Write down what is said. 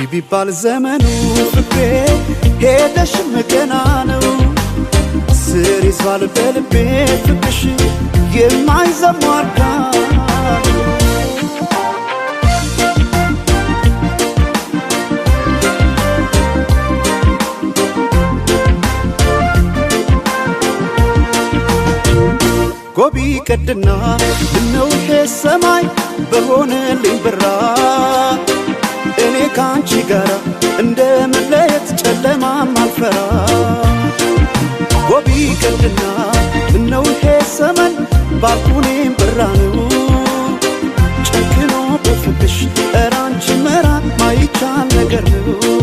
ቢባል ዘመኑ ፍቅሬ ሄደሽ መገና ነው ስር ይዟል በልቤ ፍቅርሽ የማይዘሟርካ ጎቢ ቀድና ነው ሰማይ በሆነልኝ ብራ እኔ ካንቺ ጋር እንደመለየት ጨለማም አልፈራ ጎቢ ቀድና ነው ሰማይ ባልኩኔም ብራ ነው ጨክኖ በፍቅሽ እራንቺ መራ ማይቻል ነገር ነው